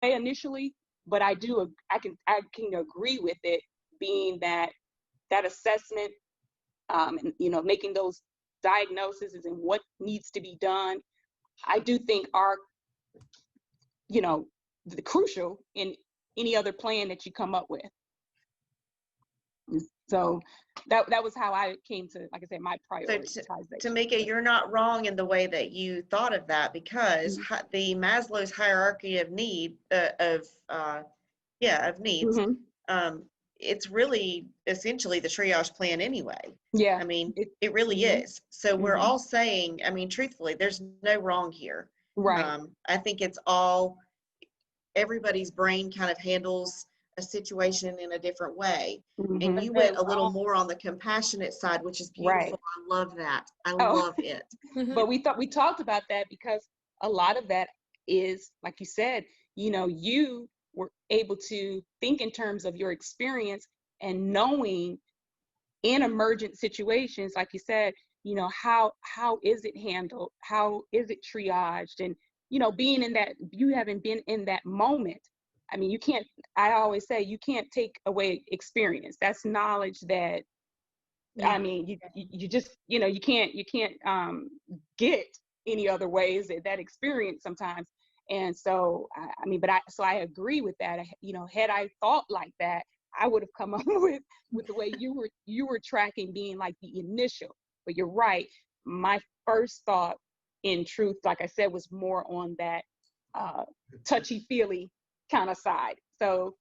initially, but I can agree with it being that assessment, and making those diagnoses and what needs to be done, I do think are, the crucial in any other plan that you come up with. So that was how I came to, like I said, my prioritization. Tamika, you're not wrong in the way that you thought of that, because the Maslow's hierarchy of needs, it's really essentially the triage plan anyway. Yeah. I mean, it really is. So we're all saying, I mean, truthfully, there's no wrong here. Right. I think it's all, everybody's brain kind of handles a situation in a different way. And you went a little more on the compassionate side, which is beautiful. Right. I love that. I love it. But we talked about that because a lot of that is, like you said, you were able to think in terms of your experience and knowing in emergent situations, like you said, how is it handled? How is it triaged? And, being in that, you haven't been in that moment. I mean, I always say you can't take away experience. That's knowledge that, I mean, you just, you can't get any other ways that experience sometimes. And so, I agree with that. Had I thought like that, I would have come up with the way you were tracking being like the initial. But you're right. My first thought, in truth, like I said, was more on that touchy-feely kind of side. So,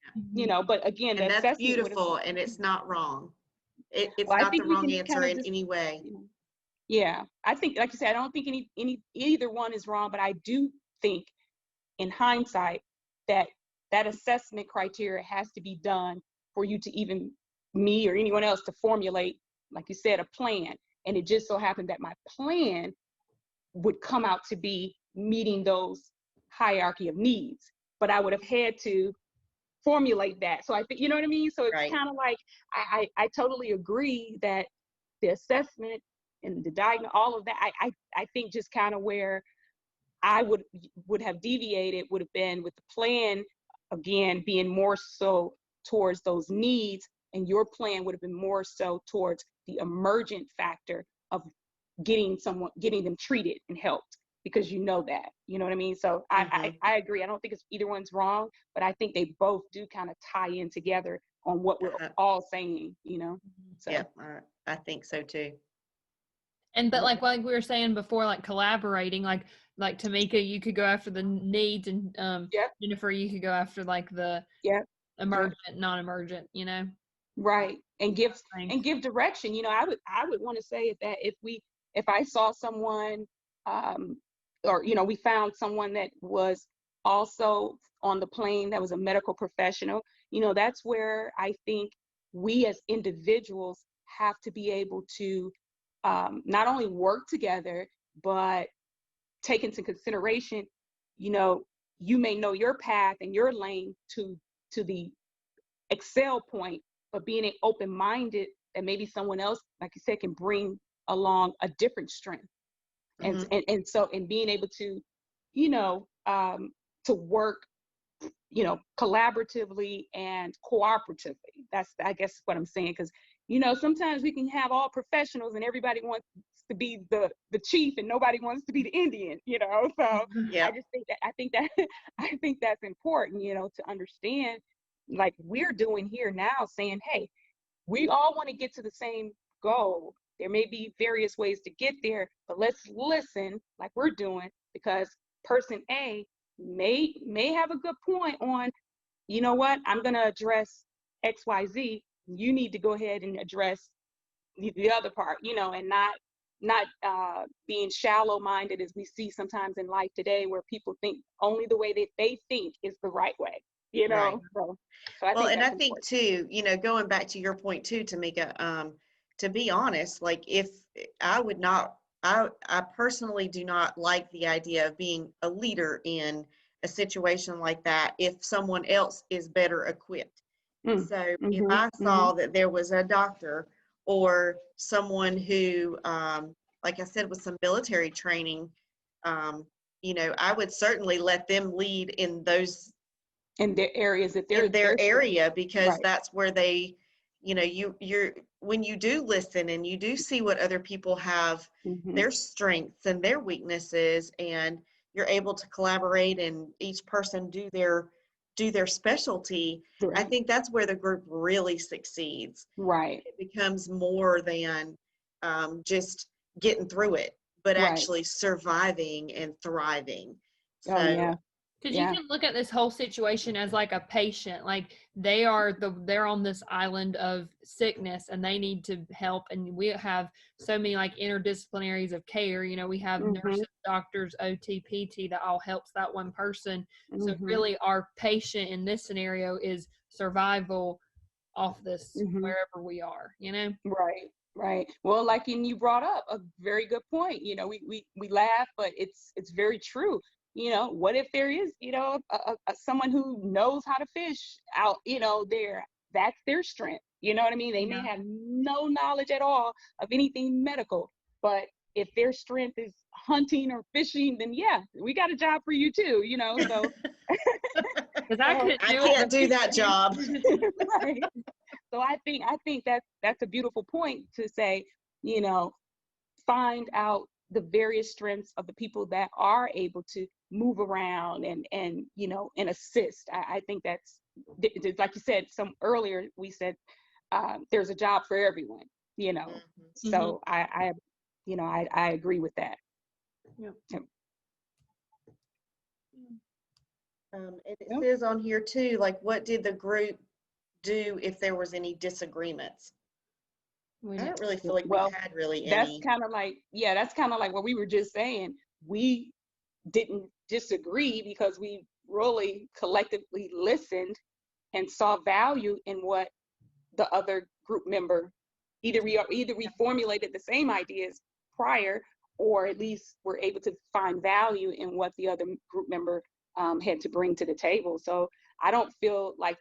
but again, and that's beautiful, and it's not wrong. It's not the wrong answer in any way. Yeah, I think, like you said, I don't think either one is wrong, but I do think, in hindsight, that assessment criteria has to be done for you to even, me or anyone else, to formulate, like you said, a plan. And it just so happened that my plan would come out to be meeting those hierarchy of needs, but I would have had to formulate that. So I think, you know what I mean? So it's kind of like, I totally agree that the assessment and the diagnosis, all of that, I think just kind of where I would have deviated would have been with the plan, again, being more so towards those needs, and your plan would have been more so towards the emergent factor of getting them treated and helped, because you know what I mean? So I agree. I don't think it's either one's wrong, but I think they both do kind of tie in together on what we're all saying, So. Yeah, I think so too. And but like we were saying before, like collaborating, like Tamika, you could go after the needs, and Jennifer, you could go after like the emergent, non-emergent, Right. And give direction. I would want to say that if I saw someone, or we found someone that was also on the plane that was a medical professional, that's where I think we as individuals have to be able to not only work together, but take into consideration, you may know your path and your lane to the excel point, but being open-minded that maybe someone else, like you said, can bring along a different strength. And being able to, to work, collaboratively and cooperatively. That's, I guess, what I'm saying. Because, sometimes we can have all professionals and everybody wants to be the chief and nobody wants to be the Indian, So I just think I think that's important, to understand, like we're doing here now, saying, hey, we all want to get to the same goal. There may be various ways to get there, but let's listen like we're doing, because person A may have a good point on, you know what, I'm going to address XYZ. You need to go ahead and address the other part, and not being shallow-minded, as we see sometimes in life today, where people think only the way that they think is the right way, Right. So I think too, going back to your point too, Tamika, to be honest, like if I would not, I personally do not like the idea of being a leader in a situation like that if someone else is better equipped. So if I saw that there was a doctor or someone who, like I said, with some military training, I would certainly let them lead in those in their areas that they're in their area, because right. that's where they, you know, you're when you do listen and you do see what other people have, their strengths and their weaknesses, and you're able to collaborate and each person do their specialty. Right. I think that's where the group really succeeds. Right. It becomes more than just getting through it, but Right. actually surviving and thriving. Oh, So yeah. Because Yeah. you can look at this whole situation as like a patient, like they're on this island of sickness and they need to help. And we have so many like interdisciplinaries of care. You know, we have nurses, doctors, OT, PT that all helps that one person. So really our patient in this scenario is survival off this wherever we are, you know? Right. Right. Well, like, and you brought up a very good point. You know, we laugh, but it's very true. You know, what if there is, you know, someone who knows how to fish out, you know, that's their strength. You know what I mean? They may have no knowledge at all of anything medical, but if their strength is hunting or fishing, then yeah, we got a job for you too, you know, so. Because I can't do that job. Right. So I think that's a beautiful point to say, you know, find out the various strengths of the people that are able to move around and you know, and assist. I think that's, like you said, earlier we said there's a job for everyone, you know. So I you know, I agree with that. Yeah. And it says on here too, like, what did the group do if there was any disagreements? I don't really feel like we had really any. That's kind of like what we were just saying. We didn't disagree because we really collectively listened and saw value in what the other group member, either we formulated the same ideas prior, or at least were able to find value in what the other group member had to bring to the table. So I don't feel like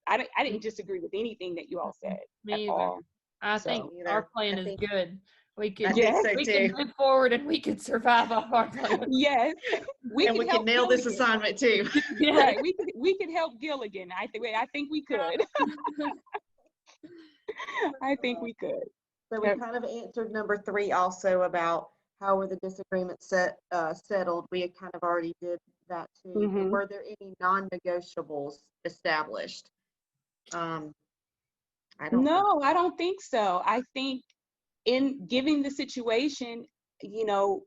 I didn't disagree with anything that you all said at all. I think our plan is good. We can move forward and we can survive off our plan. Yes. We can nail this assignment too. Right. We could help Gilligan. I think we could. I think we could. So we kind of answered number 3 also about how were the disagreements settled. We had kind of already did that too. Were there any non-negotiables established? I don't think so. I think in giving the situation, you know,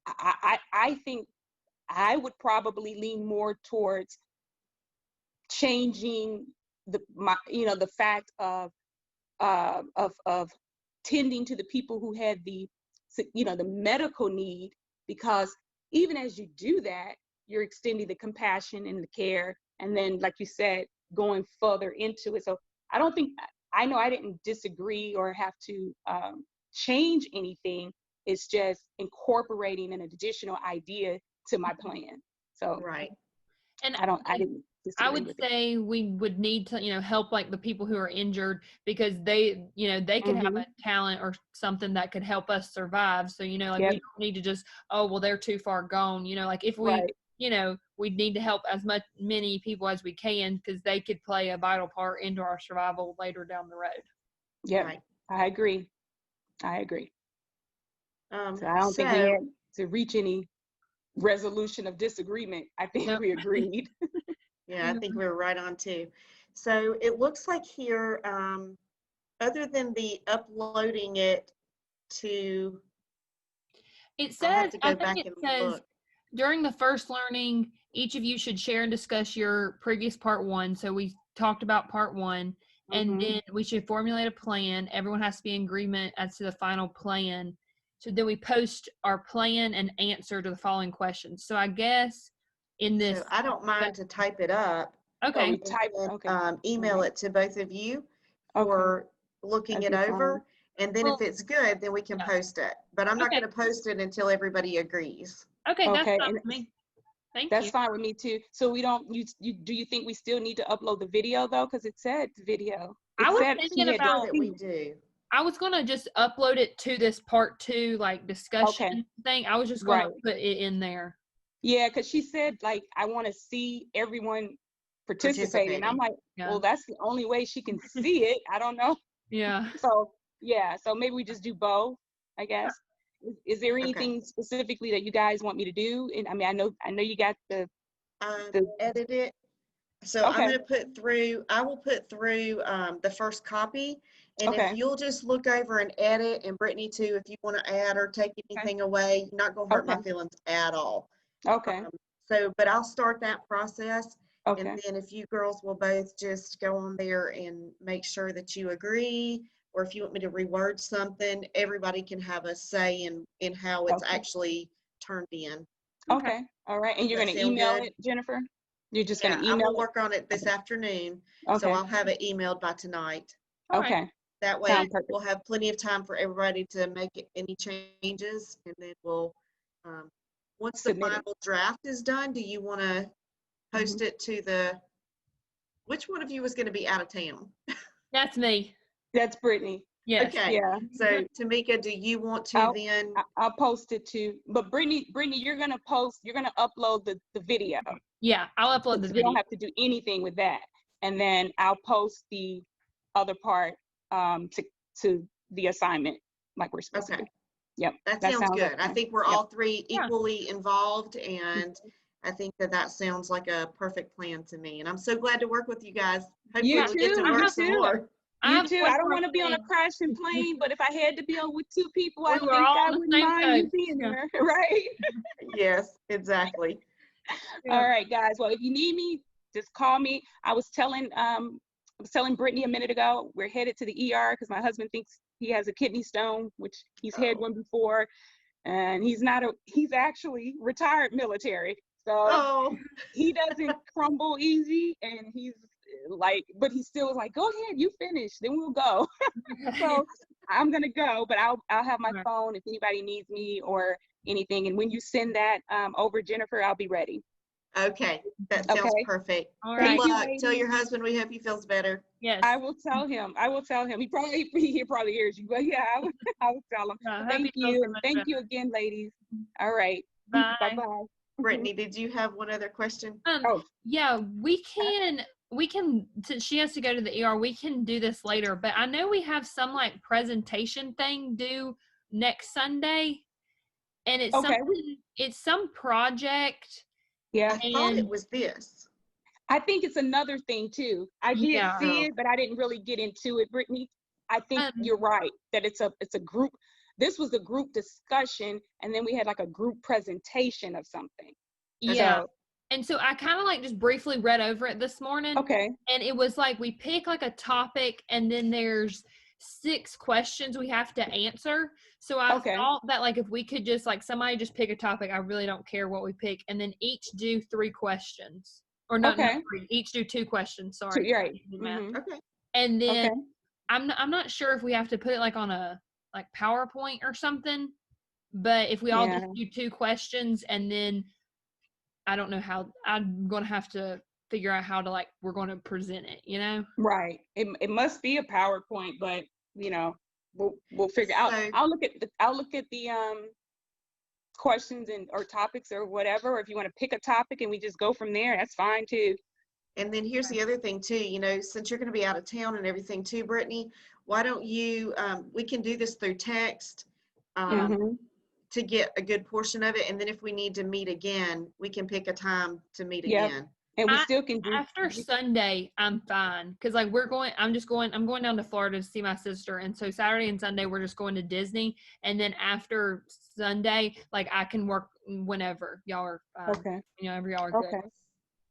I think I would probably lean more towards changing the fact of tending to the people who had the medical need, because even as you do that, you're extending the compassion and the care, and then, like you said, going further into it. So I know I didn't disagree or have to change anything. It's just incorporating an additional idea to my plan. So right. And I didn't disagree. I would say we would need to, help like the people who are injured, because they could have a talent or something that could help us survive. So, we don't need to just, they're too far gone. Like if we, we need to help many people as we can, because they could play a vital part into our survival later down the road. Yeah, right. I agree. So I don't think we had to reach any resolution of disagreement. I think we agreed. Yeah, I think we're right on too. So it looks like here, other than the uploading it to, it says, I think it says, during the first learning, each of you should share and discuss your previous part 1. So we talked about part 1, and then we should formulate a plan. Everyone has to be in agreement as to the final plan. So then we post our plan and answer to the following questions. So I guess in this, so I don't mind to type it up. Okay. Email it to both of you for looking it over. And then if it's good, then we can post it. But I'm not going to post it until everybody agrees. Okay, that's fine with me. Thank you. That's fine with me too. So we don't, do you think we still need to upload the video though? Because it said video. I was thinking about that we do. I was going to just upload it to this part 2, like discussion thing. I was just going to put it in there. Yeah, because she said, like, I want to see everyone participate. And I'm like, Yeah. well, that's the only way she can see it. I don't know. Yeah. So yeah, so maybe we just do both, I guess. Is there Okay. anything specifically that you guys want me to do? And I mean, I know you got the Edit it. So I'm okay, going to I will put through the first copy. And if okay, you'll just look over and edit, and Brittany too, if you want to add or take anything away, you're not going to hurt my okay, feelings at all. okay, But I'll start that process. And okay, then if you girls will both just go on there and make sure that you agree, or if you want me to reword something, everybody can have a say in how it's okay, actually turned in. okay. All right. And you're Does gonna that sound email good? it, Jennifer? You're just gonna Yeah, I'm email gonna it? work on it this afternoon, so Okay, I'll have it emailed by tonight. All right. okay. That way, Sound perfect. we'll have plenty of time for everybody to make any changes, and then we'll, once the Submit it. final draft is done, do you want to post it to which one of you is going to be out of town? That's me. That's Brittany. Yes. Okay, Yeah. so Tamika, do you want to I'll, then, I'll post it too. But Brittany, you're gonna upload the video. Yeah. I'll upload the We video. don't have to do anything with that. And then I'll post the other part to the assignment like we're supposed to okay, do. Yep. that That sounds sounds good. I okay. think we're Yep. all three Yeah. equally involved, and I think that sounds like a perfect plan to me. And I'm so glad to work with you guys. Hopefully You we get to too. work You some too. more. I You have too. one I don't more want to be on a thing. crashing plane, but if I had to be on with two people, I We were think all I on the wouldn't same mind you coach. being Yeah. there, right? Yes, exactly. Yeah. All right, guys. Well, if you need me, just call me. I was telling Brittany a minute ago, we're headed to the ER because my husband thinks he has a kidney stone, which he's had Oh. one before, and he's actually retired military. So Oh, he doesn't crumble easy, and he's like, but he still is like, go ahead, you finish, then we'll go. So I'm gonna go, but I'll have my Right. phone if anybody needs me or anything. And when you send that over, Jennifer, I'll be ready. okay. That sounds Okay. perfect. All Good right. Thank you, luck. Tell ladies. your husband we hope he feels better. Yes. I will tell him. He probably hears you, but yeah, I will tell him. I hope Thank he feels you, so and much thank better. you again, ladies. All right. Bye. Bye-bye. Brittany, did you have one other question? Oh, Yeah, we can since she has to go to the ER, we can do this later, but I know we have some like presentation thing due next Sunday, and it's okay. it's some project. Yeah. I thought it And was this. I think it's another thing too. I did Yeah. see Oh. it, but I didn't really get into it, Brittany. I think Um, you're right that it's a group. This was a group discussion, and then we had like a group presentation of something. yeah. So, And so I kind of like just briefly read over it this morning, okay. and it was like we pick like a topic, and then there's 6 questions we have to answer. So I Okay. thought that like if we could just like somebody just pick a topic, I really don't care what we pick, and then each do 3 questions. Or not Okay. 3, each do 2 questions, So, sorry. you're right. Math. Mhm. Okay. And then Okay. I'm not sure if we have to put it like on a like PowerPoint or something, but if we all Yeah. just do 2 questions, and then I don't know how I'm going to have to figure out how to like we're going to present it, you know? Right. It must be a PowerPoint, but we'll figure out. So- I'll look at the questions or topics or whatever. Or if you want to pick a topic and we just go from there, that's fine too. And then here's the other thing too, since you're going to be out of town and everything too, Brittany, why don't you, we can do this through text Mhm. to get a good portion of it. And then if we need to meet again, we can pick a time to meet Yep. again. And we still can do After Sunday, I'm fine because like I'm going down to Florida to see my sister, and so Saturday and Sunday we're just going to Disney, and then after Sunday, like I can work whenever y'all are fine. Okay. Whenever y'all are Okay. good.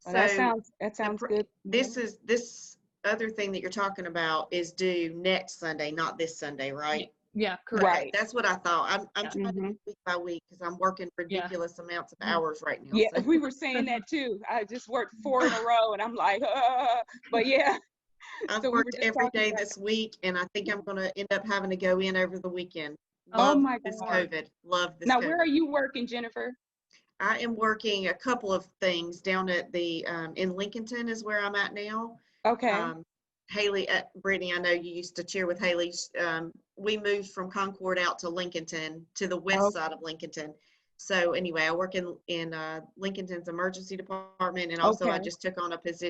Well, So that sounds good. this other thing that you're talking about is due next Sunday, not this Sunday, right? Yeah, correct. Right. That's what I thought. I'm Yeah. trying to do week by week because I'm working ridiculous amounts of Mhm. hours right now. Yeah, so. we were saying that too. I just worked 4 in a row, and I'm like, but yeah. I've So we were worked just every talking day about this week, and I think I'm going to end up having to go in over the weekend. Oh Love my this God. COVID. Love this Now, COVID. where are you working, Jennifer? I am working a couple of things down at the in Lincolnton is where I'm at now. Okay. Haley, Brittany, I know you used to cheer with Haley. We moved from Concord out to Lincolnton, to the west Okay. side of Lincolnton. So anyway, I work in Lincolnton's emergency department, and also I Okay. just took on a position